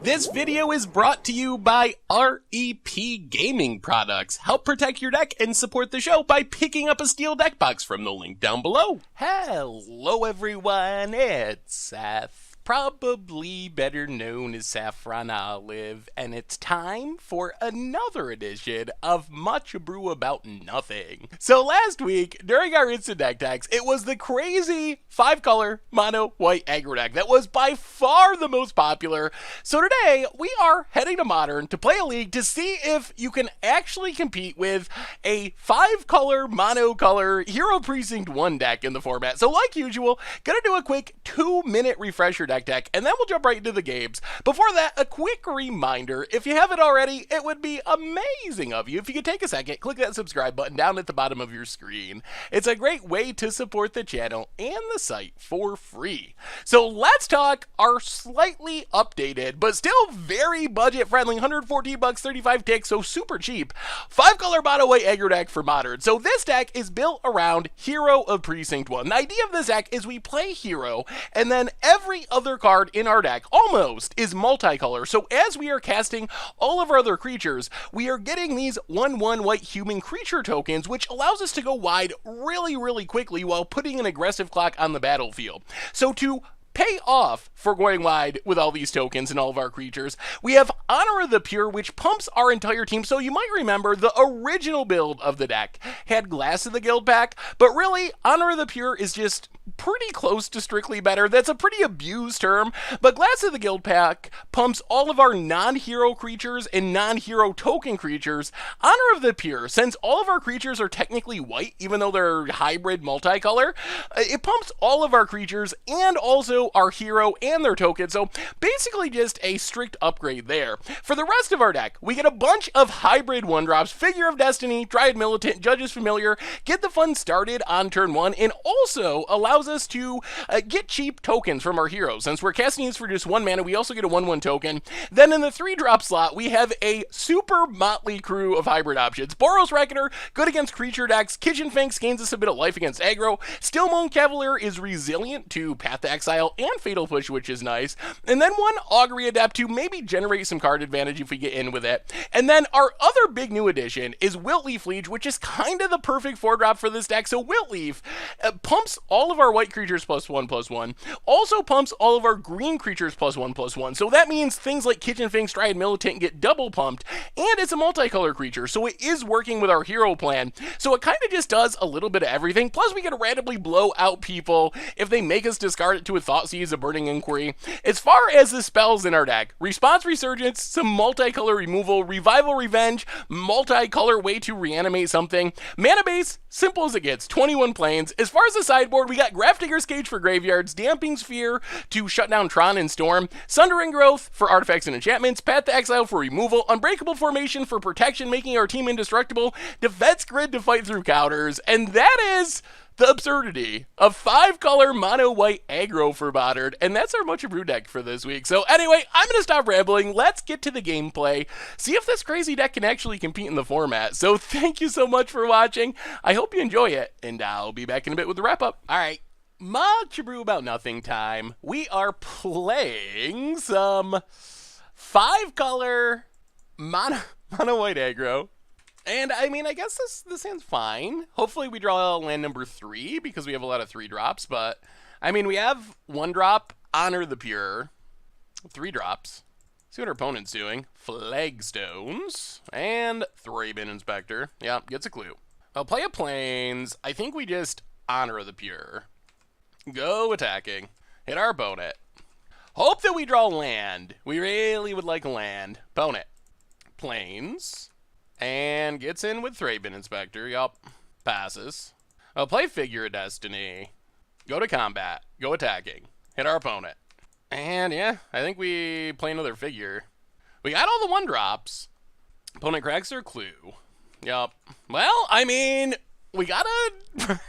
This video is brought to you by REP Gaming Products. Help protect your deck and support the show by picking up a steel deck box from the link down below. Hello everyone, it's Seth. Probably better known as Saffron Olive, and it's time for another edition of Much Brew About Nothing. So last week, during our instant deck decks, it was the crazy 5-color Mono-White Aggro deck that was by far the most popular. So today, we are heading to Modern to play a league to see if you can actually compete with a 5-color mono-color Hero of Precinct One deck in the format. So like usual, gonna do a quick 2-minute refresher deck, and then we'll jump right into the games. Before that, a quick reminder, if you haven't already, it would be amazing of you if you could take a second, click that subscribe button down at the bottom of your screen. It's a great way to support the channel and the site for free. So let's talk our slightly updated, but still very budget friendly, 114 bucks, 35 ticks, so super cheap, 5-color Mono-White Aggro deck for Modern. So this deck is built around Hero of Precinct One. The idea of this deck is we play Hero, and then every other card in our deck almost is multicolor. So as we are casting all of our other creatures, we are getting these 1/1 white human creature tokens, which allows us to go wide really quickly while putting an aggressive clock on the battlefield. So to pay off for going wide with all these tokens and all of our creatures, we have Honor of the Pure, which pumps our entire team. So you might remember the original build of the deck had Glass of the Guild pack, but really Honor of the Pure is just pretty close to strictly better. That's a pretty abused term, but Glass of the Guild pack pumps all of our non-hero creatures and non-hero token creatures. Honor of the Pure, since all of our creatures are technically white, even though they're hybrid multicolor, it pumps all of our creatures and also our hero and their tokens. So basically just a strict upgrade there. For the rest of our deck, we get a bunch of hybrid 1-drops, Figure of Destiny, Dryad Militant, Judge's Familiar, get the fun started on turn 1, and also allows us to get cheap tokens from our heroes. Since we're casting these for just 1 mana, we also get a 1/1 token. Then in the 3-drop slot, we have a super motley crew of hybrid options. Boros Reckoner, good against creature decks. Kitchen Finks gains us a bit of life against aggro. Stillmoan Cavalier is resilient to Path to Exile and Fatal Push, which is nice. And then 1 Augury Adept to maybe generate some card advantage if we get in with it. And then our other big new addition is Wilt-Leaf Liege, which is kind of the perfect 4-drop for this deck. So Wilt-Leaf pumps all of our white creatures +1/+1, also pumps all of our green creatures +1/+1. So that means things like Kitchen Finks, Dryad Militant get double pumped, and it's a multicolor creature, so it is working with our hero plan. So it kind of just does a little bit of everything. Plus we can randomly blow out people if they make us discard it to a Thoughtseize, a Burning Inquiry. As far as the spells in our deck, Response Resurgence, some multicolor removal, Revival Revenge, multicolor way to reanimate something. Mana base, simple as it gets, 21 planes. As far as the sideboard, we got Grafdigger's Cage for graveyards, Damping Sphere to shut down Tron and Storm, Sundering Growth for artifacts and enchantments, Path to Exile for removal, Unbreakable Formation for protection, making our team indestructible, Defense Grid to fight through counters, and that is the absurdity of 5-color Mono-White Aggro for Modern, and that's our Much Brew deck for this week. So anyway, I'm going to stop rambling. Let's get to the gameplay, see if this crazy deck can actually compete in the format. So thank you so much for watching. I hope you enjoy it, and I'll be back in a bit with the wrap-up. All right, Much Brew About Nothing time. We are playing some 5-color Mono-White Aggro. And, I mean, I guess this hand's fine. Hopefully we draw land number 3, because we have a lot of 3-drops, but, I mean, we have 1-drop, Honor the Pure, 3-drops. See what our opponent's doing. Flagstones, and Thraben Inspector. Yeah, gets a clue. I'll play a Plains. I think we just Honor the Pure. Go attacking. Hit our opponent. Hope that we draw land. We really would like land. Opponent. Plains. And gets in with Thraben Inspector. Yup. Passes. I'll play Figure of Destiny. Go to combat. Go attacking. Hit our opponent. And yeah, I think we play another Figure. We got all the 1-drops. Opponent cracks their clue. Yup. Well, I mean, we got a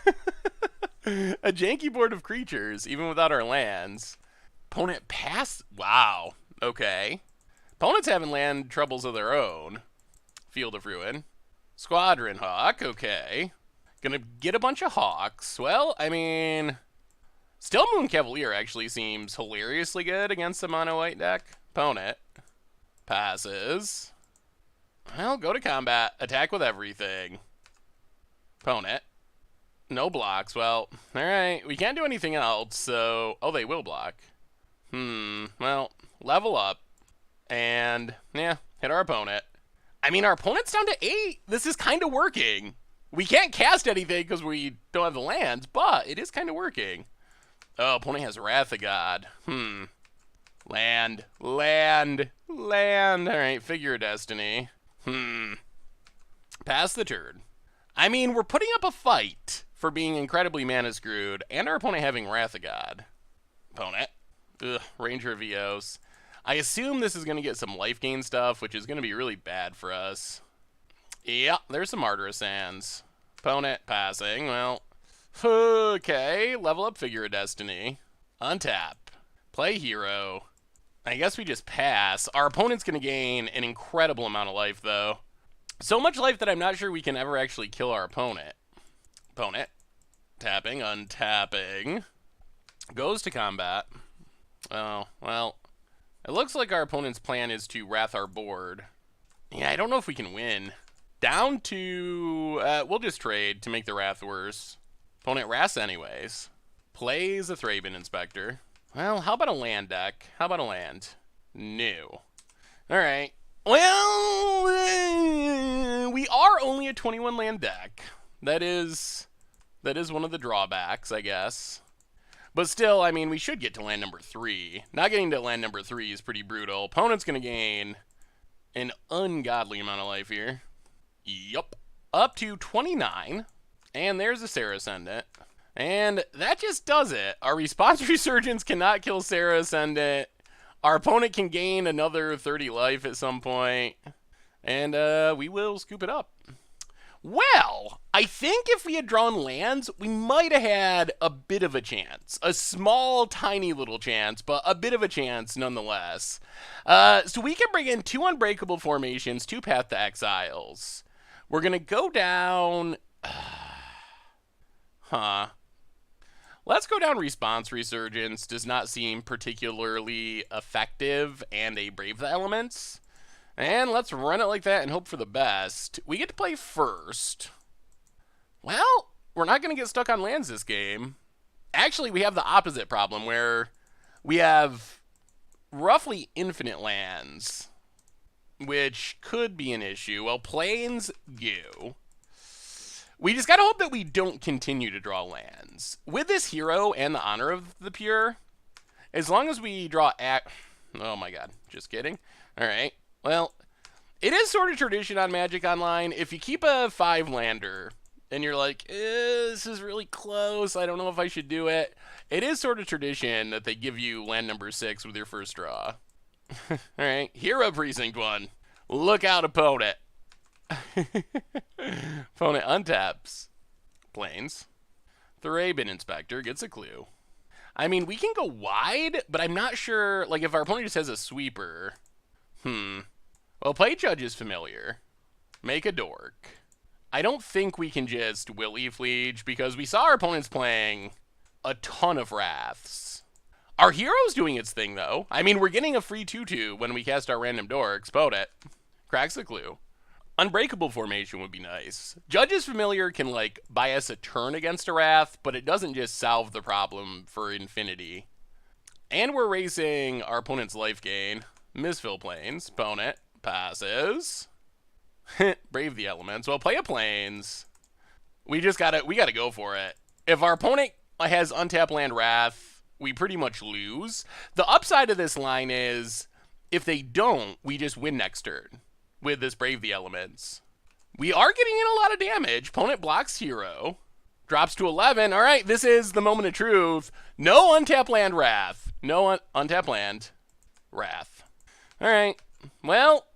janky board of creatures, even without our lands. Opponent pass. Wow. Okay. Opponent's having land troubles of their own. Field of Ruin. Squadron Hawk, okay. Gonna get a bunch of Hawks. Well, I mean, Stillmoan Cavalier actually seems hilariously good against the Mono-White deck. Opponent. Passes. Well, go to combat. Attack with everything. Opponent. No blocks. Well, alright. We can't do anything else, so... Oh, they will block. Well, level up. And, yeah, hit our opponent. I mean, our opponent's down to 8. This is kind of working. We can't cast anything because we don't have the lands, but it is kind of working. Oh, opponent has Wrath of God. Land. Alright, Figure of Destiny. Pass the turn. I mean, we're putting up a fight for being incredibly mana screwed, and our opponent having Wrath of God. Opponent. Ugh, Ranger of Eos. I assume this is going to get some life gain stuff, which is going to be really bad for us. Yeah, there's some Martyrous Sands. Opponent passing. Well, okay. Level up Figure of Destiny. Untap. Play Hero. I guess we just pass. Our opponent's going to gain an incredible amount of life, though. So much life that I'm not sure we can ever actually kill our opponent. Opponent. Tapping. Untapping. Goes to combat. Oh, well. It looks like our opponent's plan is to wrath our board. Yeah, I don't know if we can win. Down to... we'll just trade to make the wrath worse. Opponent wraths anyways. Plays a Thraben Inspector. Well, how about a land deck? How about a land? No. Alright. Well, we are only a 21 land deck. That is one of the drawbacks, I guess. But still, I mean, we should get to land number 3. Not getting to land number 3 is pretty brutal. Opponent's going to gain an ungodly amount of life here. Yup. Up to 29. And there's a Serra Ascendant. And that just does it. Our Response Resurgence cannot kill Serra Ascendant. Our opponent can gain another 30 life at some point. And we will scoop it up. Well, I think if we had drawn lands, we might have had a bit of a chance. A small, tiny little chance, but a bit of a chance nonetheless. So we can bring in 2 Unbreakable Formations, 2 Path to Exiles. We're going to go down... Let's go down Response Resurgence. Does not seem particularly effective, and a Brave the Elements. And let's run it like that and hope for the best. We get to play first. Well, we're not going to get stuck on lands this game. Actually, we have the opposite problem where we have roughly infinite lands, which could be an issue. Well, plains go. We just got to hope that we don't continue to draw lands. With this hero and the Honor of the Pure, as long as we draw... Oh my god, just kidding. All right. Well, it is sort of tradition on Magic Online. If you keep a 5-lander and you're like, this is really close, I don't know if I should do it, it is sort of tradition that they give you land number 6 with your first draw. All right, Hero of Precinct One. Look out, opponent. Opponent untaps. Plains. Thraben Inspector gets a clue. I mean, we can go wide, but I'm not sure, like, if our opponent just has a sweeper... Well, play Judge is familiar. Make a dork. I don't think we can just Wilt-Leaf Liege because we saw our opponents playing a ton of Wraths. Our hero's doing its thing, though. I mean, we're getting a free 2/2 when we cast our random dorks. Boat it. Cracks the clue. Unbreakable Formation would be nice. Judge is familiar can, like, buy us a turn against a Wrath, but it doesn't just solve the problem for infinity. And we're raising our opponent's life gain. Misfill Plains. Opponent passes. Brave the Elements. Well, play a Plains. We gotta go for it. If our opponent has untap land Wrath, we pretty much lose. The upside of this line is, if they don't, we just win next turn with this Brave the Elements. We are getting in a lot of damage. Opponent blocks hero. Drops to 11. All right, this is the moment of truth. No untap land Wrath. No untap land Wrath. All right. Well,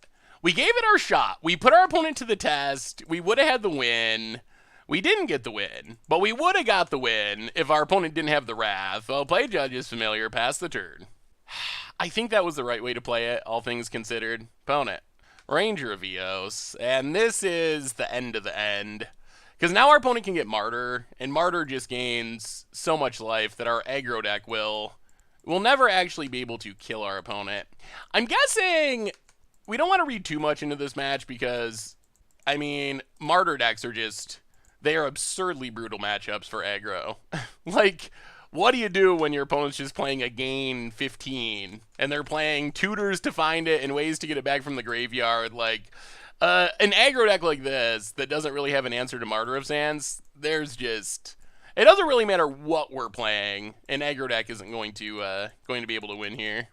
we gave it our shot. We put our opponent to the test. We would have had the win. We didn't get the win, but we would have got the win if our opponent didn't have the Wrath. Well, play Judge is familiar. Pass the turn. I think that was the right way to play it, all things considered. Opponent. Ranger of Eos. And this is the end of the end. Because now our opponent can get Martyr, and Martyr just gains so much life that our aggro deck will never actually be able to kill our opponent. I'm guessing we don't want to read too much into this match because, I mean, Martyr decks are just, they are absurdly brutal matchups for aggro. Like, what do you do when your opponent's just playing a gain 15 and they're playing tutors to find it and ways to get it back from the graveyard? Like, an aggro deck like this that doesn't really have an answer to Martyr of Sands, there's just, it doesn't really matter what we're playing. An aggro deck isn't going to be able to win here.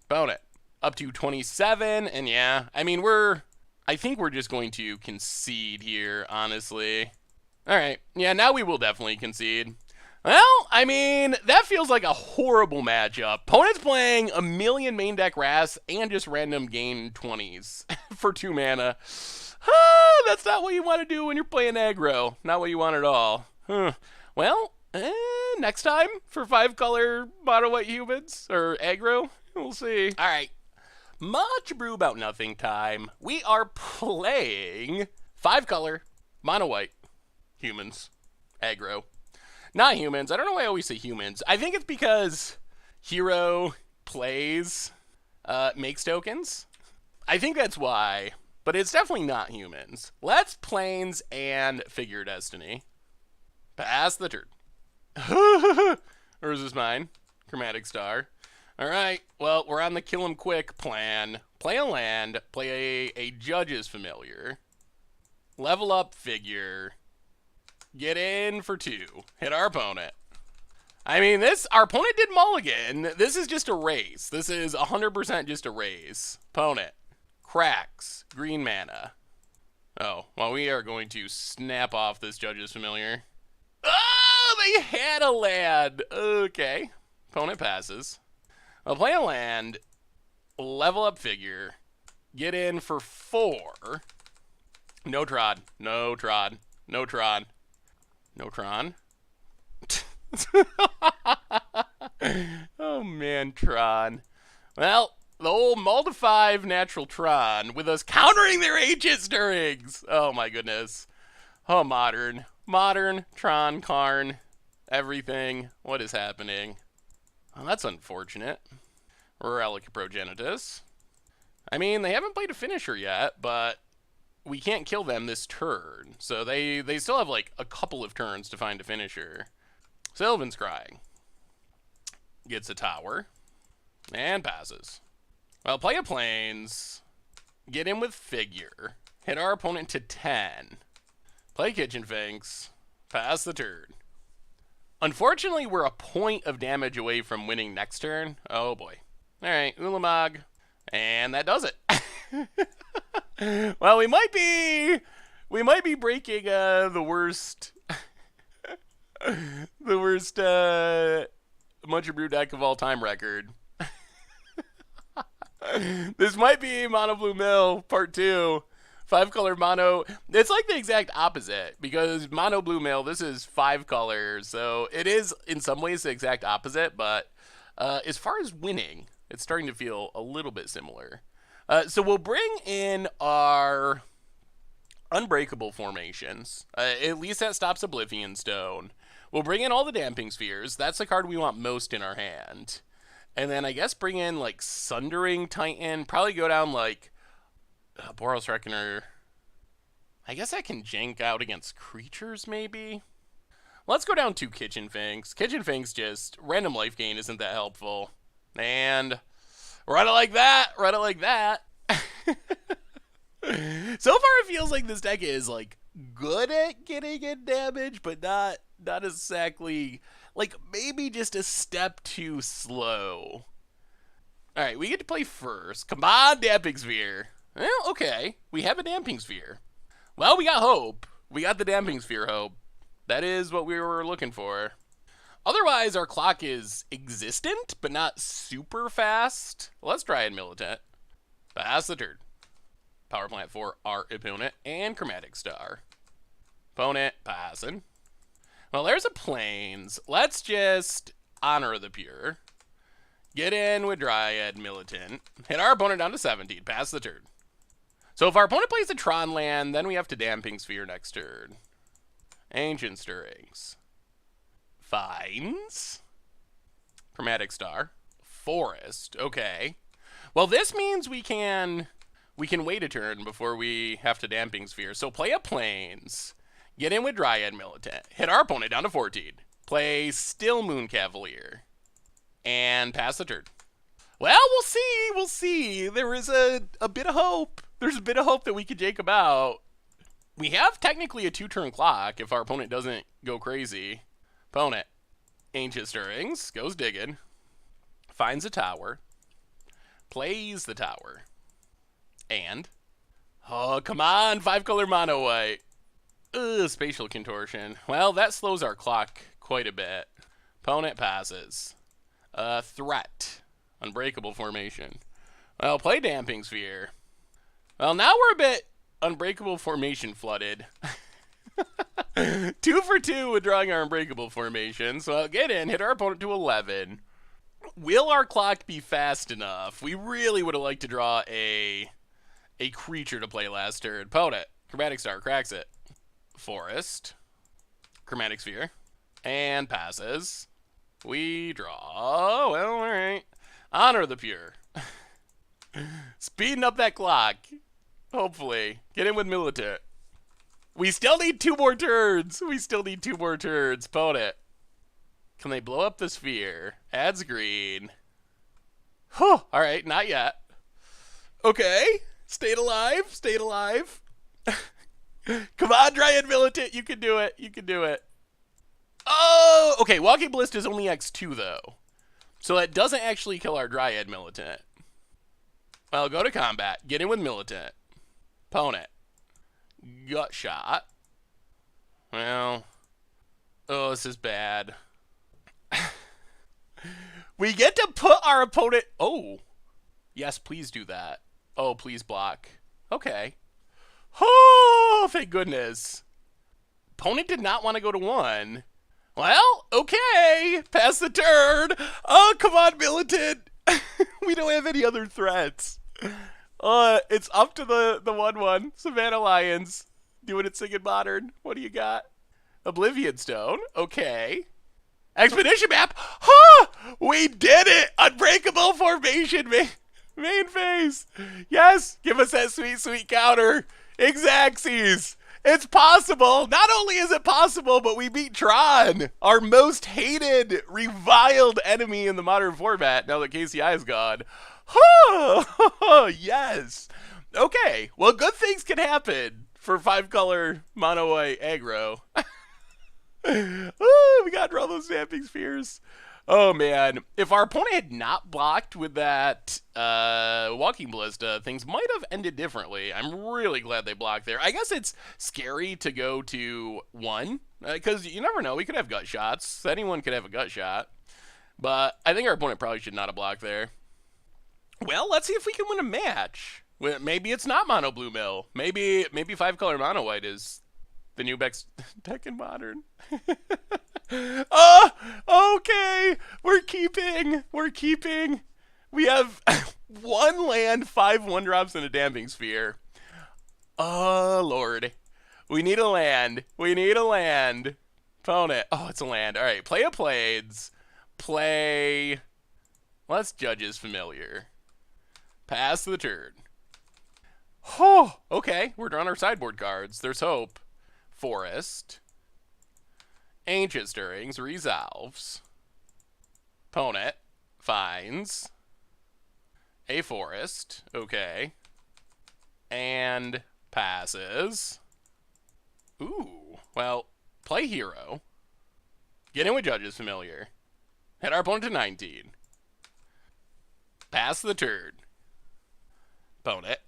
Opponent up to 27, and yeah, I mean, I think we're just going to concede here, honestly. All right, yeah, now we will definitely concede. Well, I mean, that feels like a horrible matchup. Opponent's playing a million main deck Wraths and just random gain 20s for 2 mana. That's not what you want to do when you're playing aggro. Not what you want at all. Well, next time for 5-color Mono-White humans, or aggro, we'll see. All right, much brew about nothing time. We are playing 5-color Mono-White humans, aggro. Not humans. I don't know why I always say humans. I think it's because Hero plays makes tokens. I think that's why, but it's definitely not humans. Let's Plains and Figure Destiny. Pass the turn. Or is this mine? Chromatic Star. All right. Well, we're on the kill 'em quick plan. Play a land. Play a Judge's Familiar. Level up Figure. Get in for 2. Hit our opponent. I mean, our opponent did mulligan. This is just a race. This is 100% just a race. Opponent. Cracks. Green mana. Oh, well, we are going to snap off this Judge's Familiar. Oh, they had a land. Okay. Opponent passes. I'll play a land. Level up Figure. Get in for 4. No Trod. No Trod. No Trod. No Tron. Oh man, Tron. Well, the old Multi-5 natural Tron with us countering their Aegis stirrings. Oh my goodness. Oh, modern. Modern, Tron, Karn, everything. What is happening? Well, that's unfortunate. Relic of Progenitus. I mean, they haven't played a finisher yet, but we can't kill them this turn, so they still have like a couple of turns to find a finisher. Sylvan's Crying gets a tower and passes. Well, play a Plains, get in with Figure, hit our opponent to 10, play Kitchen Finks, pass the turn. Unfortunately, we're a point of damage away from winning next turn. Oh boy. All right, Ulamog, and that does it. Well, we might be breaking the worst Muncher Brew deck of all time record. This might be Mono Blue Mill Part 2. 5-color mono. It's like the exact opposite, because Mono Blue Mill, this is 5 colors, so it is in some ways the exact opposite, but as far as winning, it's starting to feel a little bit similar. So we'll bring in our Unbreakable formations. At least that stops Oblivion Stone. We'll bring in all the Damping Spheres. That's the card we want most in our hand. And then I guess bring in like Sundering Titan. Probably go down like Boros Reckoner. I guess I can jank out against creatures maybe. Let's go down to Kitchen Finks. Kitchen Finks just random life gain isn't that helpful. And run it like that. Run it like that. So far it feels like this deck is like good at getting in damage, but not exactly, like maybe just a step too slow. Alright, we get to play first. Come on, Damping Sphere. Well, okay. We have a Damping Sphere. Well, we got hope. We got the Damping Sphere hope. That is what we were looking for. Otherwise, our clock is existent, but not super fast. Let's try it, Militant. Pass the turn. Power plant for our opponent and Chromatic Star. Opponent passing. Well, there's a Plains. Let's just honor the Pure. Get in with Dryad Militant. Hit our opponent down to 17. Pass the turn. So if our opponent plays a Tron land, then we have to Damping Sphere next turn. Ancient Stirrings. Finds. Chromatic Star. Forest. Okay. Well, this means we can we can wait a turn before we have to Damping Sphere. So play a Plains, get in with Dryad Militant, hit our opponent down to 14, play Still Moon Cavalier, and pass the turn. Well, we'll see. There is a bit of hope. There's a bit of hope that we could Jacob out. We have technically a 2-turn clock if our opponent doesn't go crazy. Opponent, Ancient Stirrings, goes digging, finds a tower, plays the tower, and, oh, come on, 5-color mono white. Ugh, Spatial Contortion. Well, that slows our clock quite a bit. Opponent passes. Threat, Unbreakable Formation. Well, play Damping Sphere. Well, now we're a bit Unbreakable Formation flooded. 2 for 2 with drawing our Unbreakable Formation. So I'll get in, hit our opponent to 11. Will our clock be fast enough? We really would have liked to draw a creature to play last turn. Opponent, Chromatic Star, cracks it. Forest, Chromatic Sphere, and passes. We draw. Well, all right. Honor the Pure. Speeding up that clock. Hopefully. Get in with Militant. We still need 2 more turns. Opponent. Can they blow up the sphere? Adds green. Huh. All right, not yet. Okay. Stayed alive. Come on, Dryad Militant. You can do it. Oh, okay. Walking Ballista is only X2, though. So that doesn't actually kill our Dryad Militant. Well, go to combat. Get in with Militant. Opponent. Gut Shot. Well. Oh, this is bad. We get to put our opponent... Oh. Yes, please do that. Oh, please block. Okay. Oh, thank goodness. Opponent did not want to go to 1. Well, okay. Pass the turn. Oh, come on, Militant. We don't have any other threats. It's up to the 1/1. Savannah Lions. Doing it singing modern. What do you got? Oblivion Stone. Okay. Expedition Map. Huh! We did it! Unbreakable Formation, main phase. Yes! Give us that sweet, sweet counter. Xaxes. It's possible. Not only is it possible, but we beat Tron, our most hated, reviled enemy in the modern format, now that KCI is gone. Yes. Okay. Well, good things can happen for 5-color Mono-White Aggro. We got to draw those Damping Spheres. Oh, man. If our opponent had not blocked with that Walking Ballista, things might have ended differently. I'm really glad they blocked there. I guess it's scary to go to 1, because you never know. We could have gut shots. Anyone could have a gut shot. But I think our opponent probably should not have blocked there. Well, let's see if we can win a match. Maybe it's not Mono Blue Mill. Maybe 5-color Mono White is the new best deck in Modern. Oh, okay. We're keeping. We have 1 land, 5 1-drops, and a Damping Sphere. Oh, Lord. We need a land. Opponent. Oh, it's a land. All right. Play a Plaids. Play. Let's Judge's Familiar. Pass the turn. Oh, okay. We're drawing our sideboard cards. There's hope. Forest. Ancient Stirrings resolves. Opponent finds a forest. Okay. And passes. Ooh. Well, play Hero. Get in with Judge's Familiar. Hit our opponent to 19. Pass the turn. Opponent.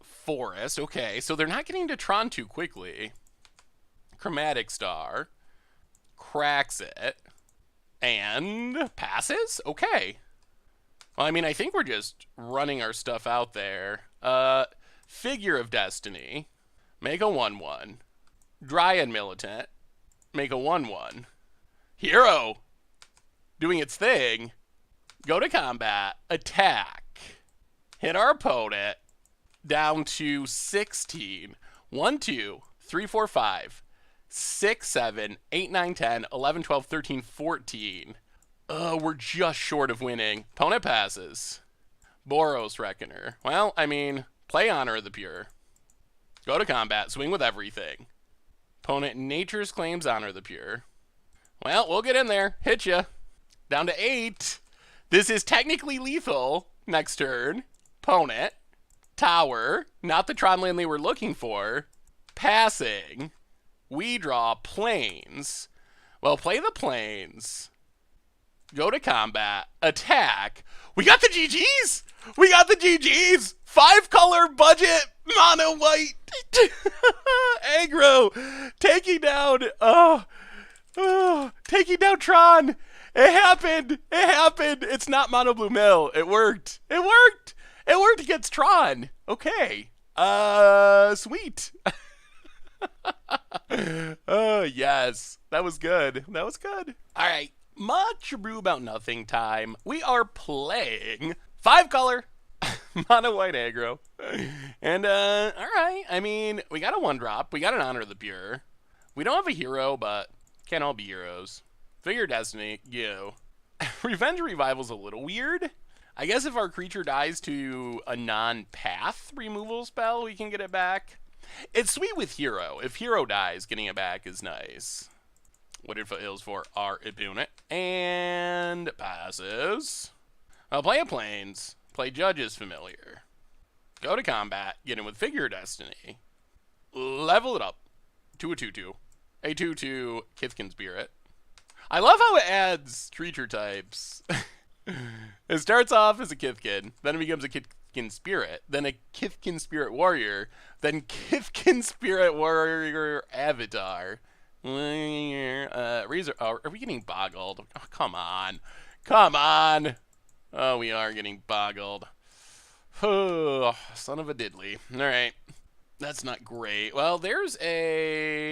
Forest. Okay, so they're not getting to Tron too quickly. Chromatic Star. Cracks it. And passes? Okay. Well, I mean, I think we're just running our stuff out there. Figure of Destiny. Make a 1/1. Dryad Militant. Make a 1/1. Hero. Doing its thing. Go to combat. Attack. Hit our opponent. Down to 16. 1, 2, 3, 4, 5. 6, 7, 8, 9, 10, 11, 12, 13, 14. We're just short of winning. Opponent passes. Boros Reckoner. Well, I mean, Play Honor of the Pure. Go to combat. Swing with everything. Opponent Nature's Claims Honor of the Pure. Well, we'll get in there. Hit ya. Down to 8. This is technically lethal. Next turn. Opponent. Tower. Not the Tron land they were looking for. Passing. We draw planes. Well, play the planes. Go to combat. Attack. We got the GGs! We got the GGs! 5-color budget mono-white aggro. Taking down, taking down Tron. It happened. It happened. It's not mono blue mill. It worked. It worked. It worked against Tron. Okay. Sweet. Oh, yes. That was good. That was good. All right. Much Abrew about nothing time. We are playing 5-color mono-white aggro. And, all right. I mean, we got a 1-drop. We got an Honor of the Pure. We don't have a hero, but can't all be heroes. Figure Destiny. You. Revenge Revival's a little weird. I guess if our creature dies to a non-path removal spell, we can get it back. It's sweet with Hero. If Hero dies, getting it back is nice. What did Foothills for our opponent? And passes. I'll play a Plains. Play Judge's Familiar. Go to combat. Get in with Figure Destiny. Level it up to a 2/2. A 2/2 Kithkin Spirit. I love how it adds creature types. It starts off as a Kithkin, then it becomes a Kithkin Spirit, then a Kithkin Spirit Warrior, then Kithkin Spirit Warrior Avatar. Razor. Oh, are we getting boggled? Oh, come on. Come on. Oh, we are getting boggled. Oh, son of a diddly. All right. That's not great. Well, there's a...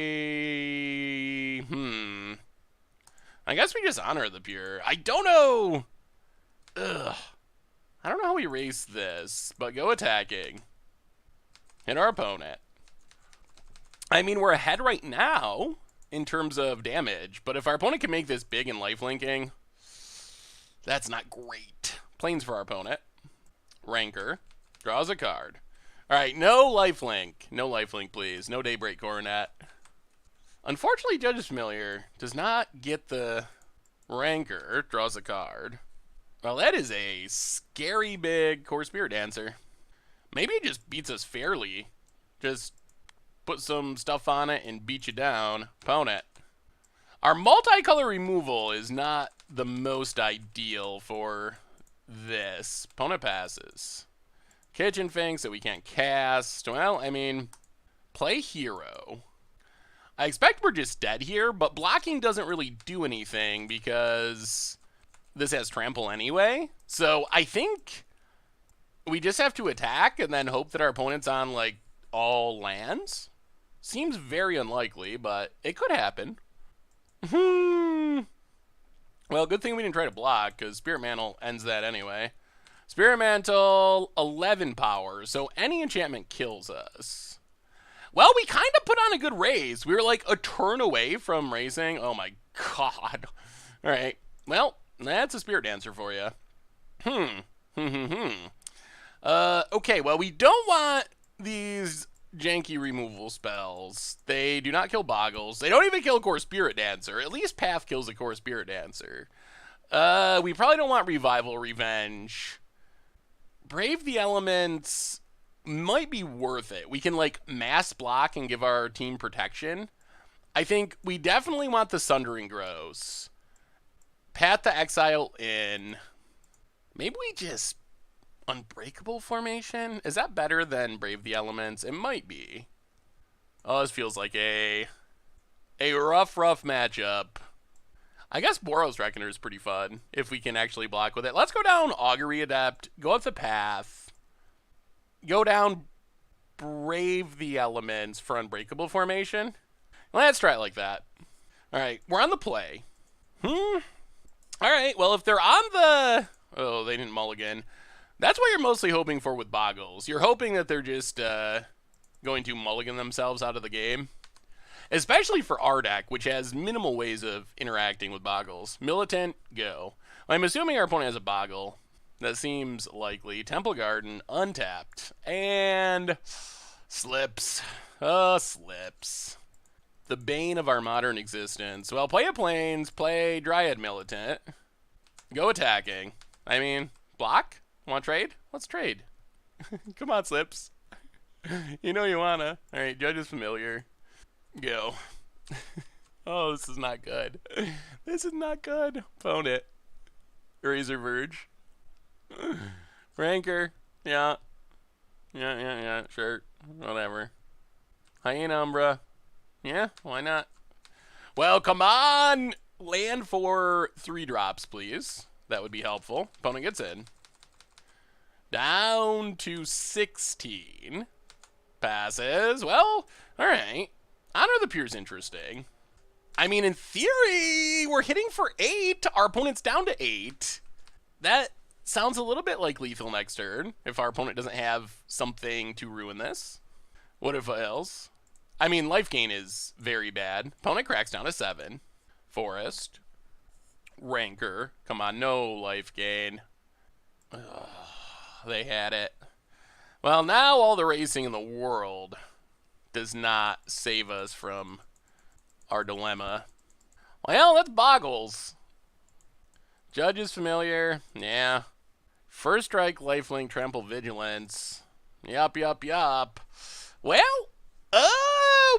I guess we just Honor the Pure. I don't know. Ugh. I don't know how we race this, but go attacking. Hit our opponent. I mean, we're ahead right now in terms of damage, but if our opponent can make this big in lifelinking, that's not great. Planes for our opponent. Rancor. Draws a card. All right, no lifelink. No lifelink, please. No Daybreak Coronet. Unfortunately, Judge's Familiar does not get the Rancor. Draws a card. Well, that is a scary big Core Spirit Dancer. Maybe it just beats us fairly. Just put some stuff on it and beat you down. Opponent. Our multicolor removal is not the most ideal for this. Opponent passes. Kitchen Finks that we can't cast. Well, I mean, play Hero. I expect we're just dead here, but blocking doesn't really do anything because this has trample anyway. So I think we just have to attack and then hope that our opponent's on, like, all lands. Seems very unlikely, but it could happen. Well, good thing we didn't try to block, because Spirit Mantle ends that anyway. Spirit Mantle, 11 power, so any enchantment kills us. Well, we kind of put on a good raise. We were like a turn away from raising. Oh my god. All right. Well, that's a Spirit Dancer for you. Okay, well, we don't want these janky removal spells. They do not kill Boggles. They don't even kill Core Spirit Dancer. At least Path kills a Core Spirit Dancer. We probably don't want Revival Revenge. Brave the Elements might be worth it. We can, like, mass block and give our team protection. I think we definitely want the Sundering Grows. Path the Exile in. Maybe we just Unbreakable Formation? Is that better than Brave the Elements? It might be. Oh, this feels like a rough matchup. I guess Boros Reckoner is pretty fun if we can actually block with it. Let's go down Augury Adept, go up the Path, go down Brave the Elements for Unbreakable Formation. Let's try it like that. All right, we're on the play. All right, well, if they're on the... Oh, they didn't mulligan. That's what you're mostly hoping for with Boggles. You're hoping that they're just going to mulligan themselves out of the game. Especially for our deck, which has minimal ways of interacting with Boggles. Militant, go. Well, I'm assuming our opponent has a Boggle. That seems likely. Temple Garden, untapped. And slips. Oh, slips. The bane of our modern existence. Well, play a Plains, play Dryad Militant. Go attacking. I mean, block? Want to trade? Let's trade. Come on, Slips. You know you wanna. Alright, Judge is Familiar. Go. Oh, this is not good. This is not good. Phone it. Razor Verge. Rancor. Yeah. Yeah, sure. Whatever. Hyena Umbra. Yeah, why not? Well, come on! Land for 3 drops, please. That would be helpful. Opponent gets in. Down to 16. Passes. Well, alright. Honor the Pure's interesting. I mean, in theory, we're hitting for 8. Our opponent's down to 8. That sounds a little bit like lethal next turn, if our opponent doesn't have something to ruin this. What if else? I mean, life gain is very bad. Opponent cracks down to 7. Forest. Rancor. Come on, no life gain. Ugh, they had it. Well, now all the racing in the world does not save us from our dilemma. Well, that's Boggles. Judge is Familiar. Yeah. First Strike, Lifelink, Trample, Vigilance. Yup. Well,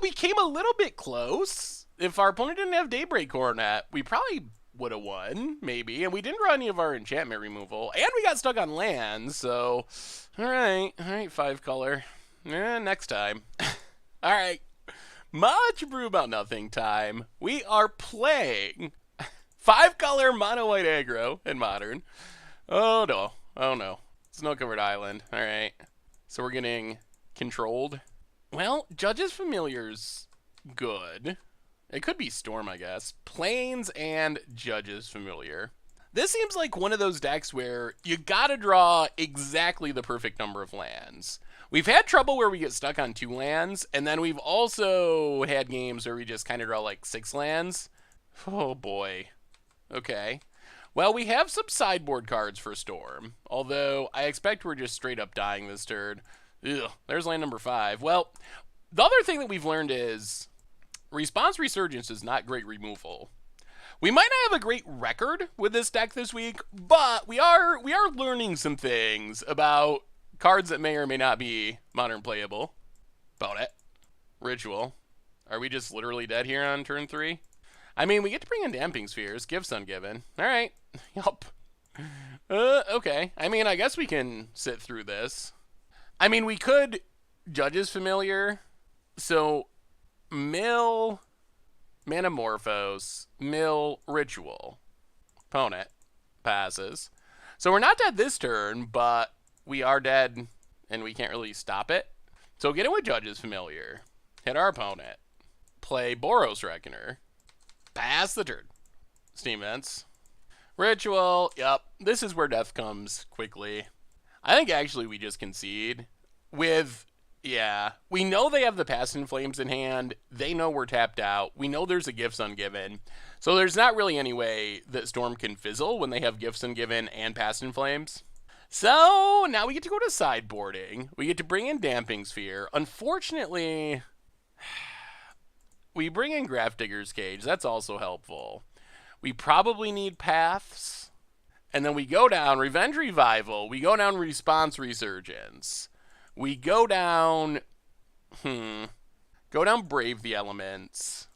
we came a little bit close. If our opponent didn't have Daybreak Coronet, we probably would have won, maybe. And we didn't draw any of our enchantment removal. And we got stuck on land, so... Alright, 5 color. Next time. Alright. Much brew about nothing time. We are playing 5 color Mono-White Aggro in Modern. Oh no. Snow-covered island. Alright. So we're getting controlled. Well, Judge's Familiar's good. It could be Storm, I guess. Plains and Judge's Familiar. This seems like one of those decks where you gotta draw exactly the perfect number of lands. We've had trouble where we get stuck on 2 lands, and then we've also had games where we just kind of draw like 6 lands. Oh boy. Okay. Well, we have some sideboard cards for Storm, although I expect we're just straight up dying this turn. Ugh, there's land number 5. Well, the other thing that we've learned is Response Resurgence is not great removal. We might not have a great record with this deck this week, but we are learning some things about cards that may or may not be Modern playable. About it. Ritual. Are we just literally dead here on turn 3? I mean, we get to bring in Damping Spheres. Gifts ungiven. Alright. Yup. Okay. I mean, I guess we can sit through this. I mean, we could Judge's Familiar. So, mill Manamorphose, mill Ritual. Opponent passes. So we're not dead this turn, but we are dead and we can't really stop it. So get in with Judge's Familiar. Hit our opponent. Play Boros Reckoner. Pass the turn. Steam Vents. Ritual. Yep. This is where death comes quickly. I think actually we just concede. Yeah. We know they have the Past in Flames in hand. They know we're tapped out. We know there's a Gifts Ungiven. So there's not really any way that Storm can fizzle when they have Gifts Ungiven and Past in Flames. So now we get to go to sideboarding. We get to bring in Damping Sphere. Unfortunately, we bring in Grafdigger's Cage. That's also helpful. We probably need Paths. And then we go down Revenge Revival. We go down Response Resurgence. We go down... Go down Brave the Elements.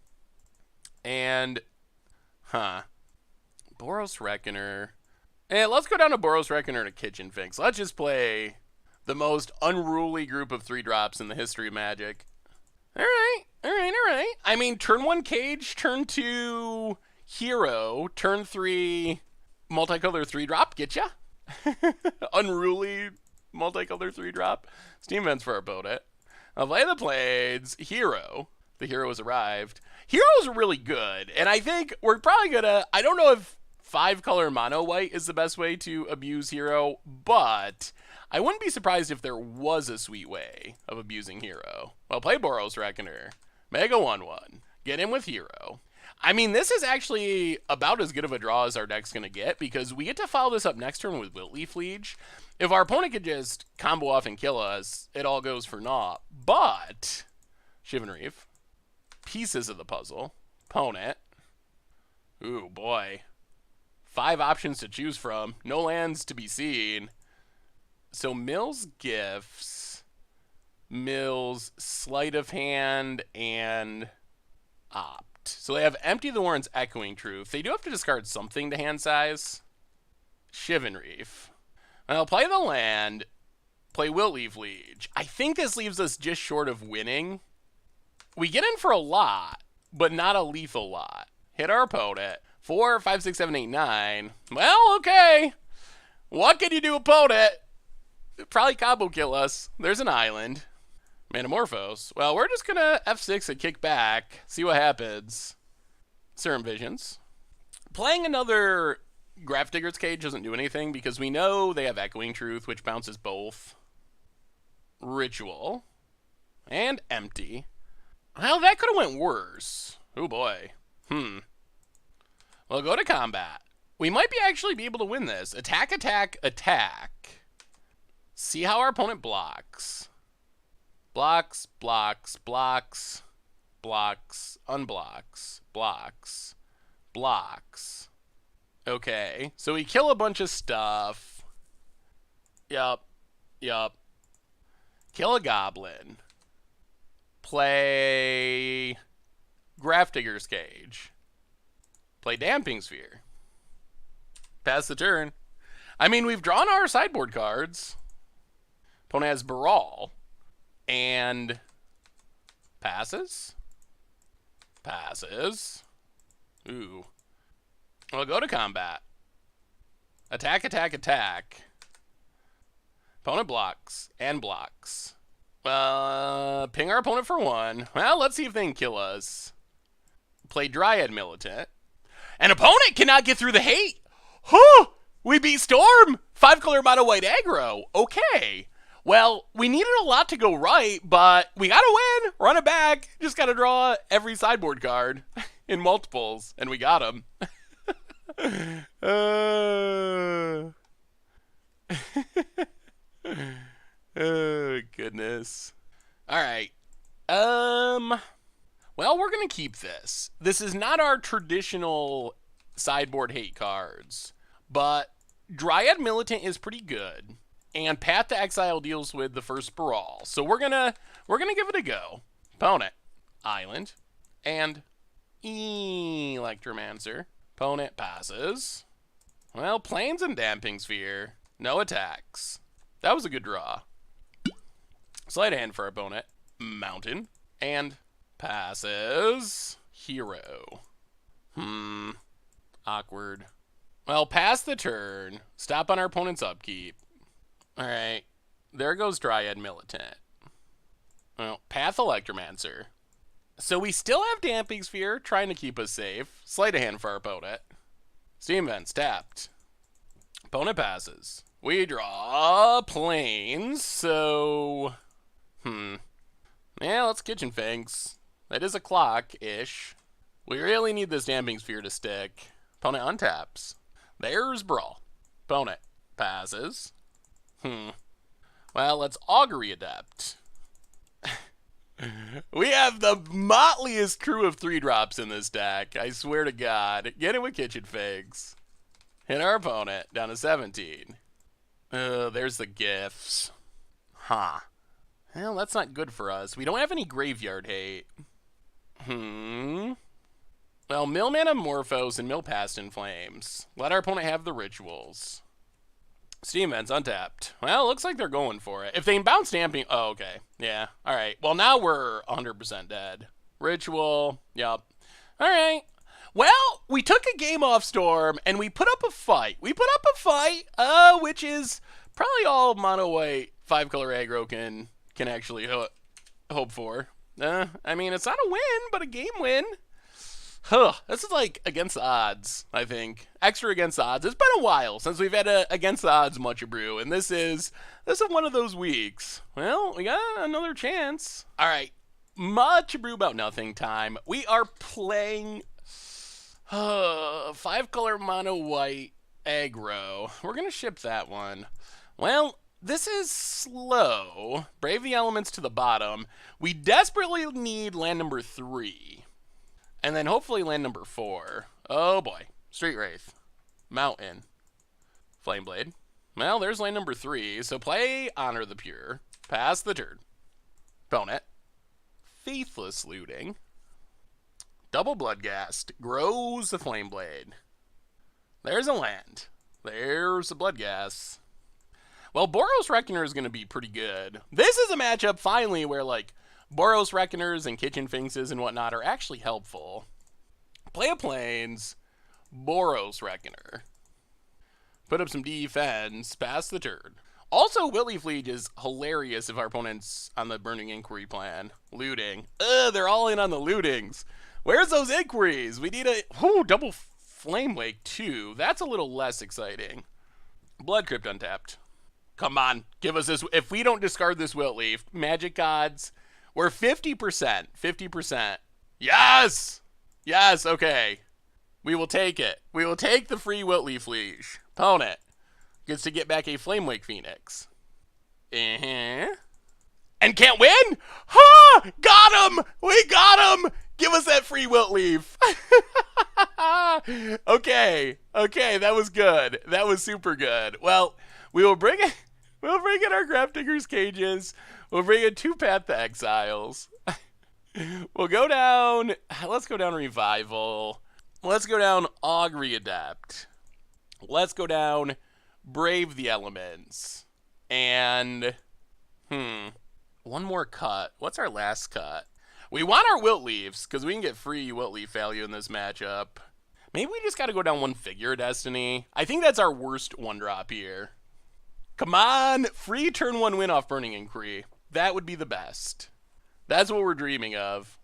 And... Boros Reckoner. And let's go down to Boros Reckoner to Kitchen Finks. Let's just play the most unruly group of 3-drops in the history of Magic. Alright. I mean, turn 1 Cage, turn 2 Hero, turn 3 multicolor 3-drop, get ya? Unruly multicolor 3-drop. Steam Vents for our opponent. I'll play the Blades, Hero. The Hero has arrived. Heroes are really good, and I think we're probably gonna... I don't know if 5-color mono-white is the best way to abuse Hero, but I wouldn't be surprised if there was a sweet way of abusing Hero. Well, play Boros Reckoner. Mega 1/1. Get in with Hero. I mean, this is actually about as good of a draw as our deck's going to get, because we get to follow this up next turn with Wilt-Leaf Liege. If our opponent could just combo off and kill us, it all goes for naught. But, Shivan Reef, pieces of the puzzle, opponent, ooh boy, 5 options to choose from, no lands to be seen. So Mill's Gifts, Mill's Sleight of Hand, and Opt. So they have Empty the Warren's Echoing Truth. They do have to discard something to hand size. Shivan Reef. And I'll play the land, play Wilt-Leaf Liege. I think this leaves us just short of winning. We get in for a lot, but not a lethal lot. Hit our opponent. 4, 5, 6, 7, 8, 9. Well, okay. What can you do, opponent? Probably combo kill us. There's an island. Manamorphose. Well, we're just going to F6 and kick back. See what happens. Serum Visions. Playing another Grafdigger's Cage doesn't do anything because we know they have Echoing Truth, which bounces both. Ritual. And Empty. Well, that could have went worse. Oh boy. Well, go to combat. We might actually be able to win this. Attack, attack, attack. See how our opponent blocks. Blocks, blocks, blocks, blocks, unblocks, blocks, blocks. Okay, so we kill a bunch of stuff. Yup. Kill a goblin. Play Grafdigger's Cage. Play Damping Sphere. Pass the turn. I mean, we've drawn our sideboard cards. Opponent has Baral. And passes. Ooh. Well, go to combat. Attack, attack, attack. Opponent blocks and blocks. Ping our opponent for 1. Well, let's see if they can kill us. Play Dryad Militant. An opponent cannot get through the hate. Huh! We beat Storm! 5-color Mono-White Aggro. Okay. Well, we needed a lot to go right, but we gotta win. Run it back. Just gotta draw every sideboard card in multiples, and we got them. Oh, goodness. All right. Well, we're gonna keep this. This is not our traditional sideboard hate cards, but Dryad Militant is pretty good. And Path to Exile deals with the first Baral. So we're gonna give it a go. Opponent, Island, and Electromancer. Opponent passes. Well, Plains and Damping Sphere. No attacks. That was a good draw. Sleight of Hand for our opponent. Mountain. And passes. Hero. Awkward. Well, pass the turn. Stop on our opponent's upkeep. Alright, there goes Dryad Militant. Well, Path Electromancer. So we still have Damping Sphere, trying to keep us safe. Sleight of Hand for our opponent. Steam Vents tapped. Opponent passes. We draw Plains, so... Yeah, let's Kitchen Finks. That is a clock-ish. We really need this Damping Sphere to stick. Opponent untaps. There's Brawl. Opponent passes. Well, let's Augury Adept. We have the motliest crew of 3-drops in this deck. I swear to God. Get it with Kitchen Figs. Hit our opponent down to 17. There's the gifts. Well, that's not good for us. We don't have any graveyard hate. Well, Mill Manamorphose and Mill Past in Flames. Let our opponent have the rituals. Steam Vents untapped. Well, looks like they're going for it. If they can bounce Damping... Oh, okay. Yeah. All right. Well, now we're 100% dead. Ritual. Yup. All right. Well, we took a game off Storm, and we put up a fight. Which is probably all Mono-White 5-color aggro can actually hope for. I mean, it's not a win, but a game win. This is like against the odds, I think. Extra against the odds. It's been a while since we've had a against the odds much Abrew, and this is one of those weeks. Well, we got another chance. All right, much Abrew about nothing time. We are playing 5-color Mono-White Aggro. We're going to ship that one. Well, this is slow. Brave the elements to the bottom. We desperately need land number 3. And then hopefully land number 4. Oh boy. Street Wraith. Mountain. Flameblade. Well, there's land number 3. So play Honor the Pure. Pass the turn. Opponent. Faithless Looting. Double Bloodghast. Grows the Flameblade. There's a land. There's a Bloodghast. Well, Boros Reckoner is going to be pretty good. This is a matchup, finally, where, like, Boros Reckoners and Kitchen Finxes and whatnot are actually helpful. Play a Plains. Boros Reckoner. Put up some defense. Pass the turn. Also, Wilt-Leaf Liege is hilarious if our opponent's on the Burning Inquiry plan. Looting. They're all in on the lootings. Where's those inquiries? We need a double Flame Wake too. That's a little less exciting. Blood Crypt untapped. Come on, give us this. If we don't discard this Wilt-Leaf, Magic Gods, we're 50%. 50%. Yes! Yes, okay. We will take it. We will take the free Wilt-Leaf Liege. Opponent gets to get back a Flame Wake Phoenix. And can't win? Ha! Got him! We got him! Give us that free Wilt-Leaf. Okay, that was good. That was super good. Well, we'll bring in our Grafdigger's Cages. We'll bring in 2 Path to Exiles. We'll go down, let's go down Revival. Let's go down Augury Adept. Let's go down Brave the Elements. And, one more cut. What's our last cut? We want our Wilt-Leafs, because we can get free Wilt-Leaf value in this matchup. Maybe we just got to go down one Figure Destiny. I think that's our worst 1-drop here. Come on! Free turn 1 win off Burning Inquiry. That would be the best. That's what we're dreaming of.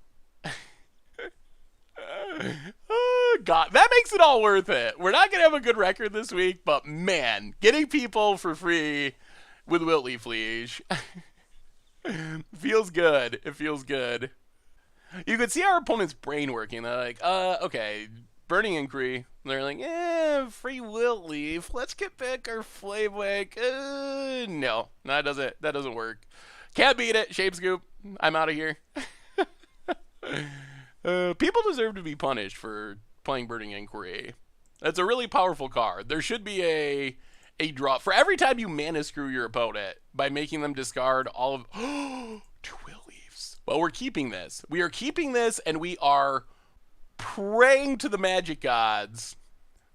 Oh, God, that makes it all worth it. We're not going to have a good record this week, but man, getting people for free with Wilt-Leaf Liege feels good. It feels good. You could see our opponent's brain working. They're like, okay, Burning Inquiry. They're like, free Wilt-Leaf. Let's get back our Flame Wake. No, that doesn't work. Can't beat it. Shape Scoop. I'm out of here. People deserve to be punished for playing Burning Inquiry. That's a really powerful card. There should be a draw. For every time you mana screw your opponent by making them discard all of... 2 Wilt-Leafs. Well, we're keeping this. We are keeping this, and we are praying to the Magic Gods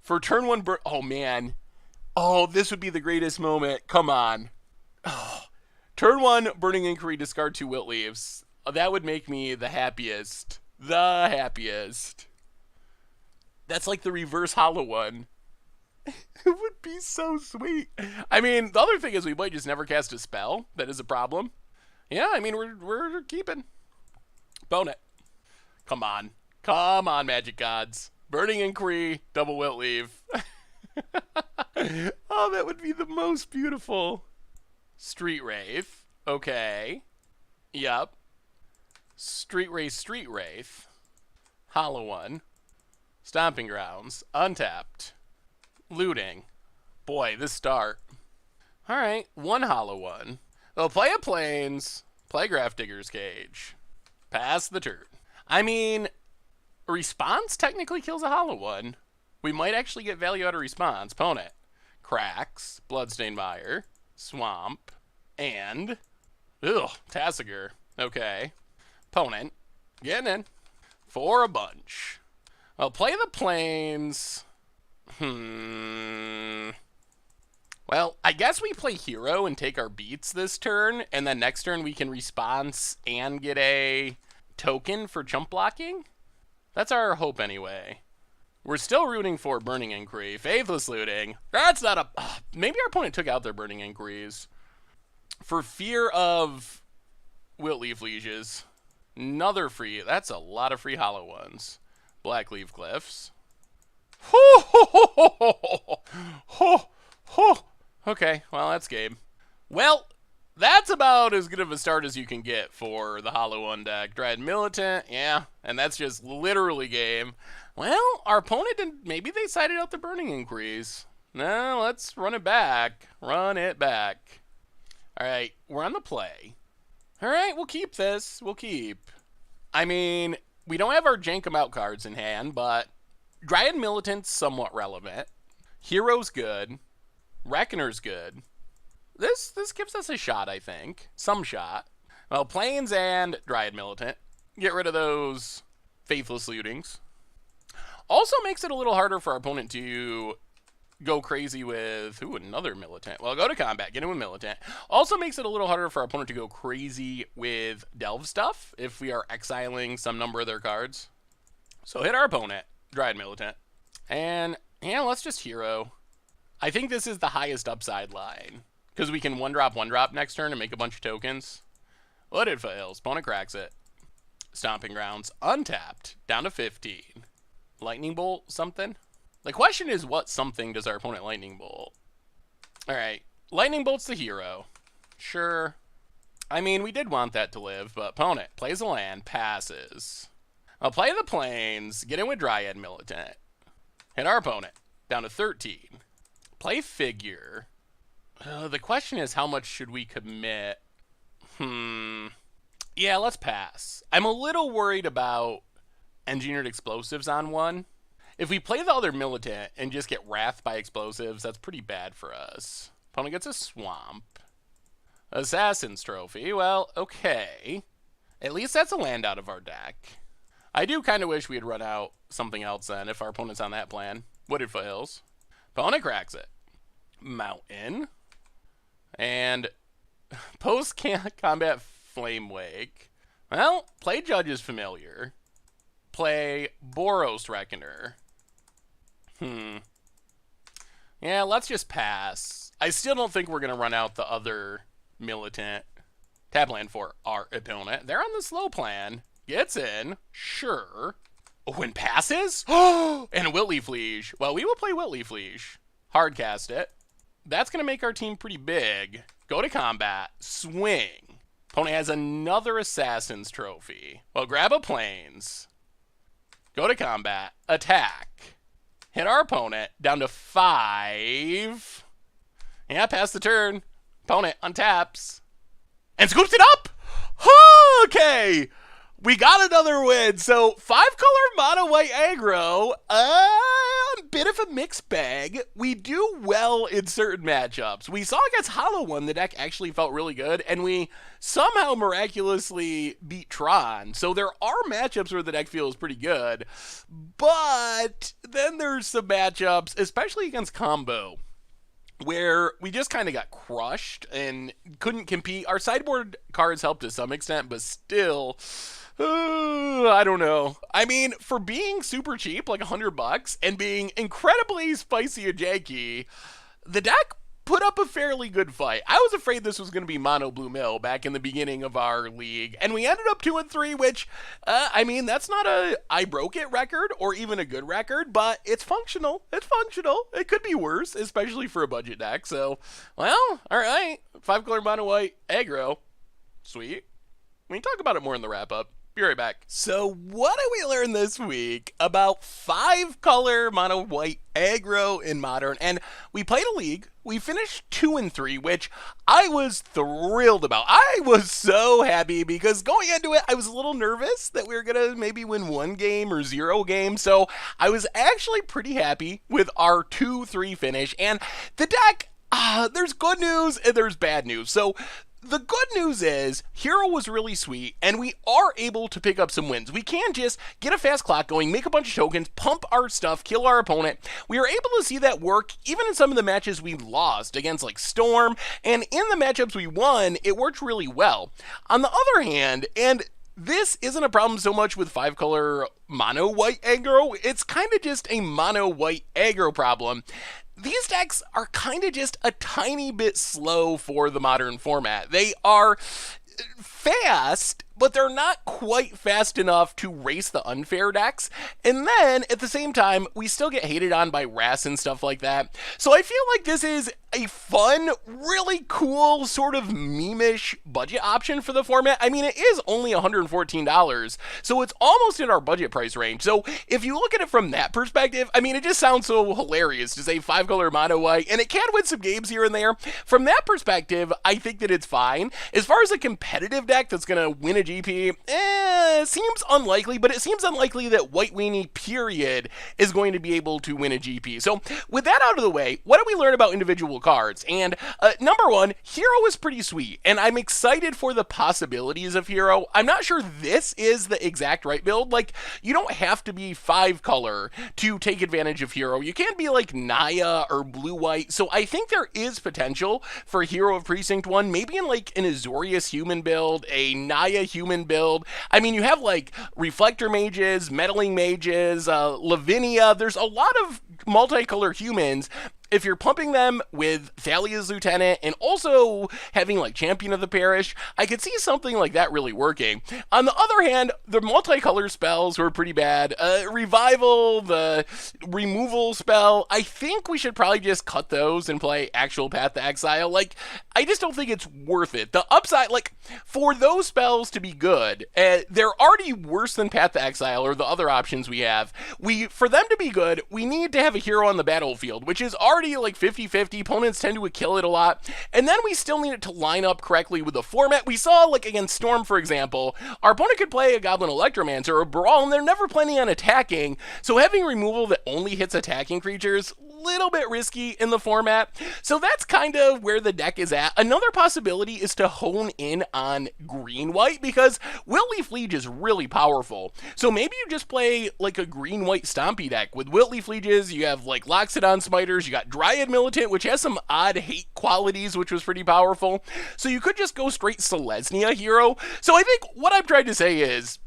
for turn 1... Oh, man. Oh, this would be the greatest moment. Come on. Oh. Turn 1, Burning Inquiry, discard 2 Wilt-Leafs. That would make me the happiest. The happiest. That's like the reverse hollow one. It would be so sweet. I mean, the other thing is we might just never cast a spell. That is a problem. Yeah, I mean, we're keeping. Opponent. Come on. Come on, Magic Gods. Burning Inquiry, double Wilt-Leaf. Oh, that would be the most beautiful. Street Wraith. Okay. Yep. Street Wraith. Hollow one. Stomping Grounds. Untapped. Looting. Boy, this start. Alright, 1 hollow one. They'll play a Plains. Play Grafdigger's Cage. Pass the turn. I mean, response technically kills a hollow one. We might actually get value out of response. Opponent. Cracks. Bloodstained Mire. Swamp. And... Tassiger. Okay. Opponent. Getting in. For a bunch. I'll play the Plains. Well, I guess we play Hero and take our beats this turn, and then next turn we can response and get a token for jump blocking? That's our hope anyway. We're still rooting for Burning Inquiry. Faithless Looting. That's not a... maybe our opponent took out their Burning Inquiries. For fear of Wilt-Leaf Lieges. Another free... That's a lot of free hollow ones. Black Leaf Glyphs. Okay, well, that's game. Well, that's about as good of a start as you can get for the Hollow One deck. Dread Militant, yeah, and that's just literally game. Well, our opponent didn't. Maybe they sided out the Burning Inquiries. No, let's run it back. Run it back. All right, we're on the play. All right, we'll keep this. We'll keep. I mean, we don't have our jank 'em out cards in hand, but Dryad Militant's somewhat relevant. Hero's good. Reckoner's good. This gives us a shot, I think. Some shot. Well, Plains and Dryad Militant. Get rid of those Faithless Lootings. Also makes it a little harder for our opponent to go crazy with... Ooh, another Militant. Well, go to combat. Get in with Militant. Also makes it a little harder for our opponent to go crazy with Delve stuff if we are exiling some number of their cards. So hit our opponent. Dryad Militant. And, yeah, let's just Hero. I think this is the highest upside line. Because we can one-drop next turn and make a bunch of tokens. Well, it fails. Opponent cracks it. Stomping Grounds. Untapped. Down to 15. Lightning Bolt something? The question is, what something does our opponent Lightning Bolt? Alright. Lightning Bolt's the hero. Sure. I mean, we did want that to live, but opponent plays a land, passes. I'll play the Plains, get in with Dryad Militant. Hit our opponent. Down to 13. Play Figure. The question is, how much should we commit? Yeah, let's pass. I'm a little worried about Engineered Explosives on one. If we play the other Militant and just get Wrath by Explosives, that's pretty bad for us. Opponent gets a Swamp. Assassin's Trophy. Well, okay. At least that's a land out of our deck. I do kind of wish we had run out something else then if our opponent's on that plan. Wooded Foothills. Opponent cracks it. Mountain. And post-combat Flame Wake. Well, play Judge's Familiar. Play Boros Reckoner. Yeah, let's just pass. I still don't think we're going to run out the other Militant. Tap land for our opponent. They're on the slow plan. Gets in. Sure. Oh, and passes? Oh, and a Wilt-Leaf Liege. Well, we will play Wilt-Leaf Liege. Hardcast it. That's going to make our team pretty big. Go to combat. Swing. Opponent has another Assassin's Trophy. Well, grab a Plains. Go to combat. Attack. Hit our opponent. Down to 5. Yeah, pass the turn. Opponent untaps. And scoops it up! Okay! We got another win. So, 5-color Mono-White Aggro. A bit of a mixed bag. We do well in certain matchups. We saw against Hollow One, the deck actually felt really good, and we somehow miraculously beat Tron. So there are matchups where the deck feels pretty good, but then there's some matchups, especially against Combo, where we just kind of got crushed and couldn't compete. Our sideboard cards helped to some extent, but still... I don't know. I mean, for being super cheap, like $100, and being incredibly spicy and janky, the deck put up a fairly good fight. I was afraid this was going to be Mono Blue Mill back in the beginning of our league, and we ended up 2-3, which, I mean, that's not a I broke it record or even a good record, but it's functional. It's functional. It could be worse, especially for a budget deck. So, well, all right. 5-color Mono-White Aggro. Sweet. We can talk about it more in the wrap-up. Be right back. So what did we learn this week about 5-color Mono-White Aggro in Modern? And we played a league. We finished 2-3, which I was thrilled about. I was so happy because going into it, I was a little nervous that we were going to maybe win 1 game or 0 game. So I was actually pretty happy with our 2-3 finish. And the deck, there's good news and there's bad news. So the good news is, Hero was really sweet, and we are able to pick up some wins. We can just get a fast clock going, make a bunch of tokens, pump our stuff, kill our opponent. We are able to see that work even in some of the matches we lost against, like, Storm, and in the matchups we won, it worked really well. On the other hand, and this isn't a problem so much with 5-color Mono-White Aggro, it's kind of just a Mono-White Aggro problem. These decks are kind of just a tiny bit slow for the Modern format. They are fast, but they're not quite fast enough to race the unfair decks. And then, at the same time, we still get hated on by RAS and stuff like that. So I feel like this is a fun, really cool, sort of meme-ish budget option for the format. I mean, it is only $114, so it's almost in our budget price range. So if you look at it from that perspective, I mean, it just sounds so hilarious to say 5-color mono-white, and it can win some games here and there. From that perspective, I think that it's fine. As far as a competitive deck that's going to win a GP, seems unlikely, but it seems unlikely that White Weenie, period, is going to be able to win a GP. So with that out of the way, what do we learn about individual cards? And number one, Hero is pretty sweet, and I'm excited for the possibilities of Hero. I'm not sure this is the exact right build. Like, you don't have to be 5-color to take advantage of Hero. You can be like Naya or blue-white. So I think there is potential for Hero of Precinct One, maybe in like an Azorius human build, a Naya human build. I mean, you have like Reflector Mages, Meddling Mages, Lavinia. There's a lot of multicolor humans. If you're pumping them with Thalia's Lieutenant and also having like Champion of the Parish, I could see something like that really working. On the other hand, the multicolor spells were pretty bad. Revival, the removal spell, I think we should probably just cut those and play actual Path to Exile. Like, I just don't think it's worth it. The upside, like, for those spells to be good, they're already worse than Path to Exile or the other options we have. For them to be good, we need to have a hero on the battlefield, which is already like 50-50. Opponents tend to kill it a lot, and then we still need it to line up correctly with the format. We saw, like against Storm, for example, our opponent could play a Goblin Electromancer or a Brawl, and they're never planning on attacking, so having removal that only hits attacking creatures, little bit risky in the format. So that's kind of where the deck is at. Another possibility is to hone in on green-white, because Wilt-Leaf Liege is really powerful. So maybe you just play like a green-white stompy deck. With Wilt-Leaf Lieges, you have like Loxodon Smiters, you got Dryad Militant, which has some odd hate qualities, which was pretty powerful. So you could just go straight Selesnya hero. So I think what I'm trying to say is,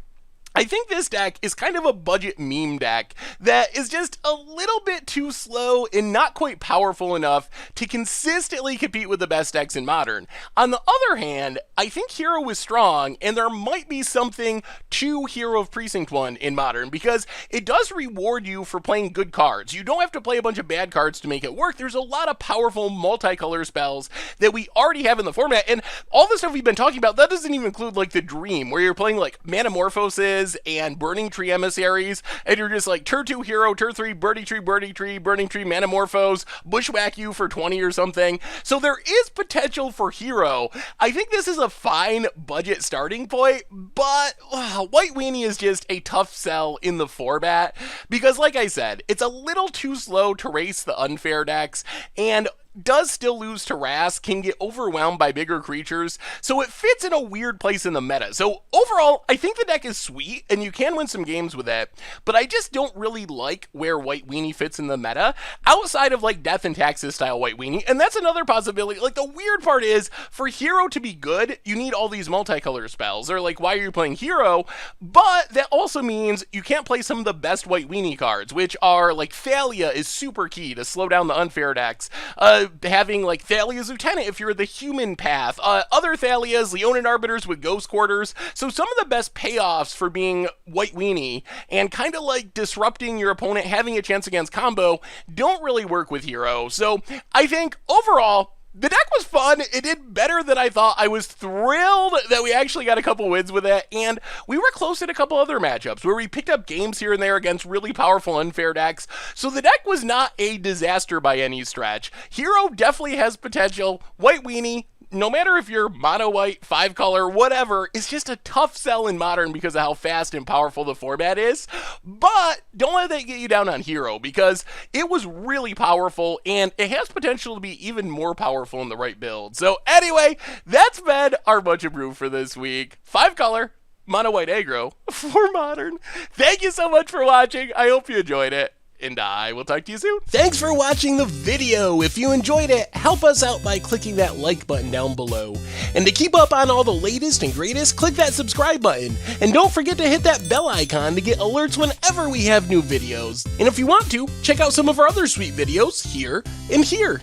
I think this deck is kind of a budget meme deck that is just a little bit too slow and not quite powerful enough to consistently compete with the best decks in Modern. On the other hand, I think Hero is strong, and there might be something to Hero of Precinct One in Modern, because it does reward you for playing good cards. You don't have to play a bunch of bad cards to make it work. There's a lot of powerful multicolor spells that we already have in the format, and all the stuff we've been talking about, that doesn't even include like the Dream, where you're playing like Manamorphoses and Burning Tree Emissaries, and you're just like Tur 2 Hero, Tur 3 Birdie Tree, Burning Tree Manamorphose, Bushwhack you for 20 or something. So there is potential for Hero. I think this is a fine budget starting point, but White Weenie is just a tough sell in the format, because like I said, it's a little too slow to race the unfair decks, and does still lose to RAS, can get overwhelmed by bigger creatures, so it fits in a weird place in the meta. So overall, I think the deck is sweet, and you can win some games with it, but I just don't really like where White Weenie fits in the meta, outside of like Death and Taxes style White Weenie, and that's another possibility. Like, the weird part is, for Hero to be good, you need all these multicolor spells, or like, why are you playing Hero? But that also means you can't play some of the best White Weenie cards, which are like Thalia is super key to slow down the unfair decks, having like Thalia's Lieutenant if you're the human path, other Thalias, Leonin Arbiters with Ghost Quarters. So some of the best payoffs for being White Weenie and kind of like disrupting your opponent, having a chance against combo, don't really work with Hero. So I think overall, the deck was fun. It did better than I thought. I was thrilled that we actually got a couple wins with it, and we were close in a couple other matchups where we picked up games here and there against really powerful unfair decks. So the deck was not a disaster by any stretch. Hero definitely has potential. White Weenie, no matter if you're mono-white, 5-color, whatever, it's just a tough sell in Modern because of how fast and powerful the format is. But don't let that get you down on Hero, because it was really powerful, and it has potential to be even more powerful in the right build. So anyway, that's been our bunch of brew for this week. 5-color, Mono-White Aggro for Modern. Thank you so much for watching. I hope you enjoyed it, and I will talk to you soon. Thanks for watching the video. If you enjoyed it, help us out by clicking that like button down below. And to keep up on all the latest and greatest, click that subscribe button. And don't forget to hit that bell icon to get alerts whenever we have new videos. And if you want to, check out some of our other sweet videos here and here.